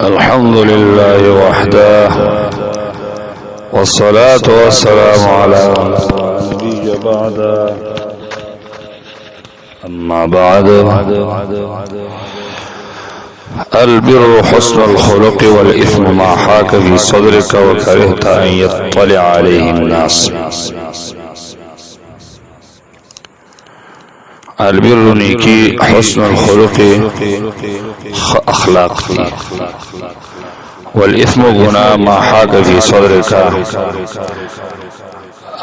الحمد لله وحده والصلاة والسلام على نبي بعد أما بعد البر حسن الخلق والإثم ما حاك في صدرك وكرهت أن يطلع عليه الناس. البر نیکی حسن الخلق اخلاق دی والاثم گناہ ما حاک فی صدرک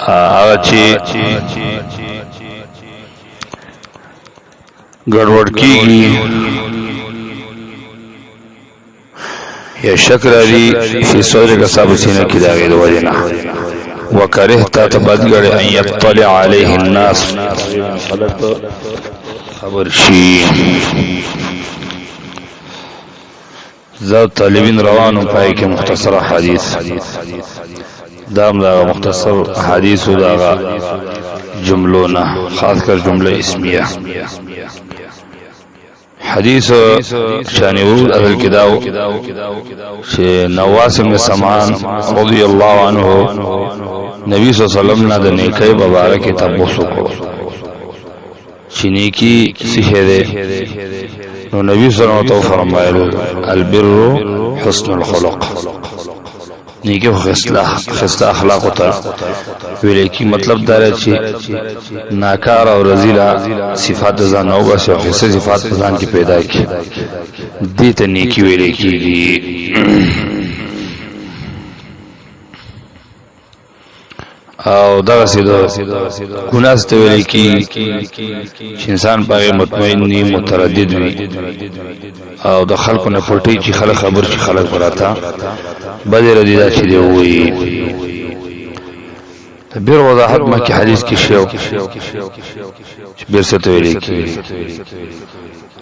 آغا چی گڑوڑ کی گی یا شکر دی فی صدرک ساب سینہ کی داغی دو وجنہ وکرهت تبدگڑ ان یطلع علیه الناس خلق خبر شی ذات طالبین روانو پای که مختصر حدیث دام دا مختصر حدیث دا جملونا خاص کر جمله اسمیه حدیث شانی ورود اهل کداو چې نواس بن سمعان رضی الله عنه نبی صلی الله علیه وسلم نه د نیکي مبارک تبوسو کو چې نیکی څه ده نو نبی صلی الله علیه وسلم فرمایلو البر حسن الخلق نیکی خسته اخلاق ته ویل کی مطلب دا چې ناکار او رذیلہ صفات ځان او بس او صفات ځان کی پیدا کی دې ته نیکی ویل کیږي او دا سیدو ګناه ست ویل کی چې انسان پاره مطمئن ني متردد وي او د خلکو نه پټي چې خلک خبر شي خلک وراته بدر دي دا چې دی وي بیر وضاحت مکه حدیث کې شیو بیر ست ویل کی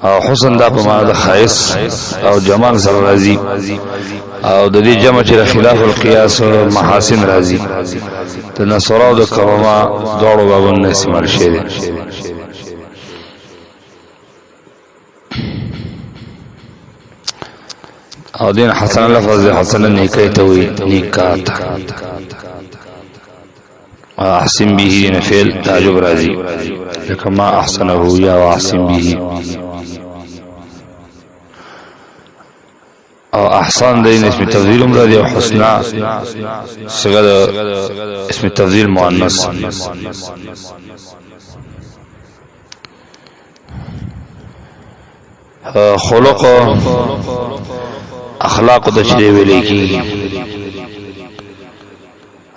او حسن دا په معنا د خاص او جمال سره راځي او د دې جمع چې خلاف القياس محاسن راځي د نصر او د کرما دوړو بابونه استعمال شي او دین حسن لفظ حسن نیکی ته وی نیکات احسن به نفعل تعجب راځي کما احسنه یا احسن به او احسان دین اسم تفضیل مراد او حسنا صيغه اسم تفضیل مؤنث خلق اخلاق د چي ویل کی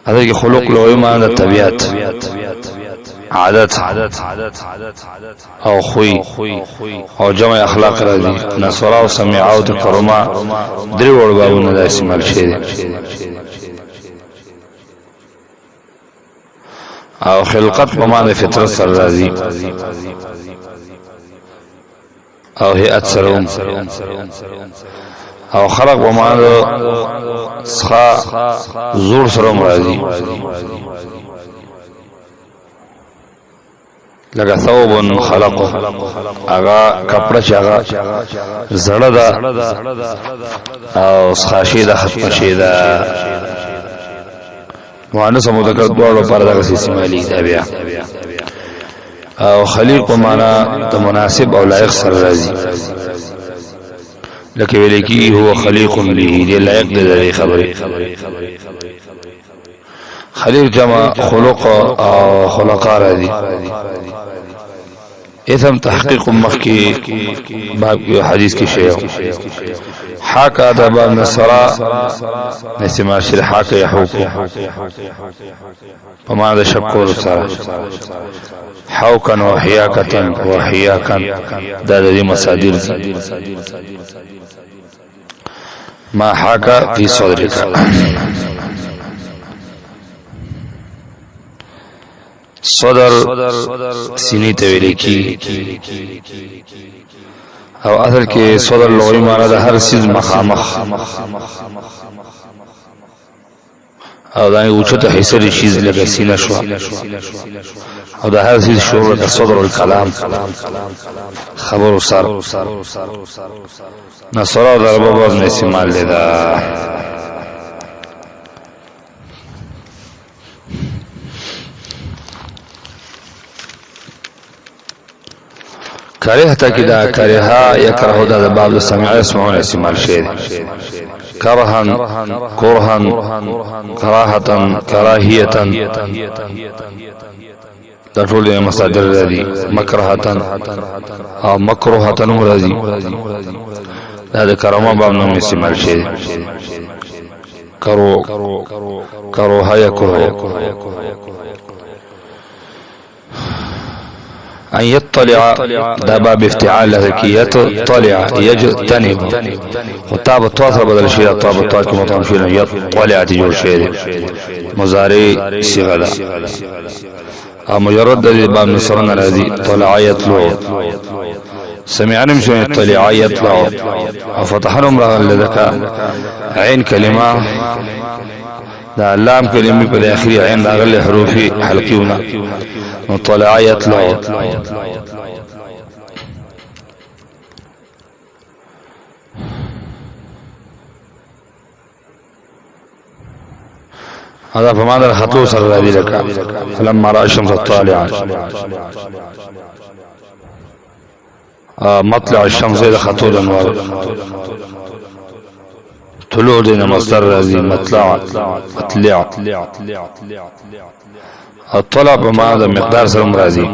هغه کې خلق له معنی د طبيعت عادت او خوی او جمع اخلاق راځي نصر او سمع او کرما درې وړ باندې د استعمال شي او خلقت په معنی فطرت سره راځي او هيئت سره او خلق په معنی سخا زور سره راځي لگا ثوب خلق اغا کپڑا چاغا زړه دا او خاشي دا ختم شي دا مؤنث مذکر دوړو پر دغه استعمالي دا بیا او خلیق په معنا د مناسب او لایق سره راځي لکه ویل کی هو خلیق به دی لایق د خبره خلیق جمع خلق او خلقا راځي اثم تحقیق مخکی باب حدیث کی شیء حاک ادب النصرا استعمال شر حاک يحوق وما ذا شکور سره حوکا وحیاکا وحیاکا دا دې مصادر ما حاک فی صدرک صدر سینې ته ویل کی او اصل کې صدر لغوي معنی د هر چیز مخامخ او دا اوچته حصہ شیز لگا سینه شو او دا هر چیز شعور لگا صدر الکلام خبر و سر نصرا ضربه باز استعمال لیدا کرهتا کی دا کرها یکره دا باب سمع اسمعون استعمال شید کرهن کرهن کراهتن کراهیتن دا ټول مصادر دي مکرهتن او مکروهتن مرضی دا د کرامه باب نوم استعمال شید کرو کروها یکره أن يطلع دا باب افتعال لذلك يطلع يجتنب وطاب الطاثر بدل الشيء طاب الطاثر كما طاب الشيء يطلع تجور شيء مزاري سغلا مجرد دا باب نصرنا الذي طلع يطلع سمعنا مشون يطلع يطلع وفتحنا امرأة لذلك عين كلمة دا اللام كلمة بالآخرية عين أغلى حروفي حلقيونا مطلع يطلع هذا فماذا الخطو صلى الله لك فلما رأى الشمس الطالعة مطلع الشمس إذا خطو الأنوار طلوع دين مصدر رازي مطلع مطلع الطلع بمعنى مقدار سلم رازي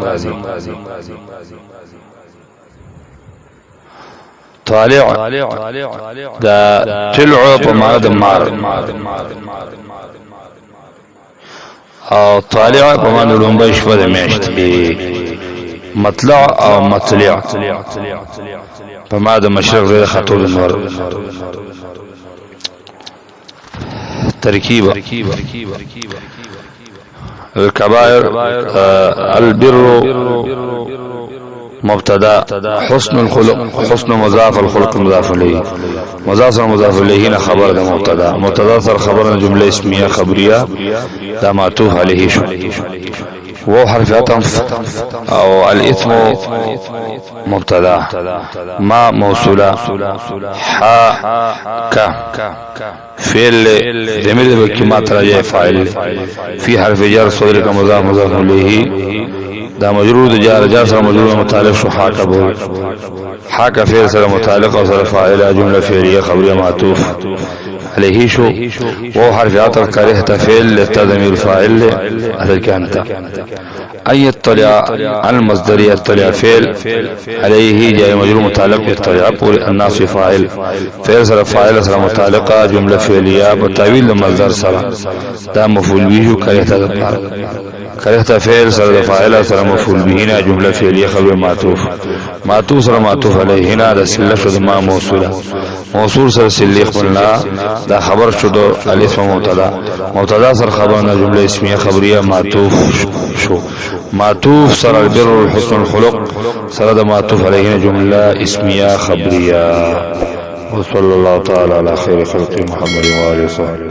طالع دا طلع بمعنى دمار او طالع بمعنى لنبا شفا دميشت مطلع او مطلع بمعنى مشرق غير خطول النور تركيبة الكبائر البر مبتدا حسن الخلق حسن مضاف الخلق مضاف اليه مضاف مضاف اليه هنا خبر ده مبتدا صار خبرنا جمله اسميه خبريه ده معطوف عليه شو وهو حرف عطف او الاثم مبتدا ما موصوله ك فعل ضمير بكلمات راجع فاعل في حرف جر صدر کا مضاف مضاف اليه دا مجرور جار جار سره مجرور متعلق شو حاکه بول حاکه فعل سره متعلق او سره فاعل جمله فعلیه خبریه معطوف عليه شو وهو حرف عطف كرهت فعل ضمير فاعل هذا كانت أن يطلع على المصدر يطلع فعل عليه جاء مجرور متعلق يطلع الناس فاعل فعل سره فاعل سره متعلقه جمله فعليه بتاويل المصدر سره دا مفعول به كرهت كرهت فعل سره فاعل سره مفعول به جمله فعليه خبر معطوف سره معطوف عليه هنا د سله شو ما موصوله موصول سره سله قلنا دا خبر شو الف مبتدا سره خبرنا جمله اسميه خبريه معطوف شو معطوف سره البر والحسن الخلق سره معطوف عليه جمله اسميه خبريه وصلى الله تعالى على خير خلق محمد وآله وصحبه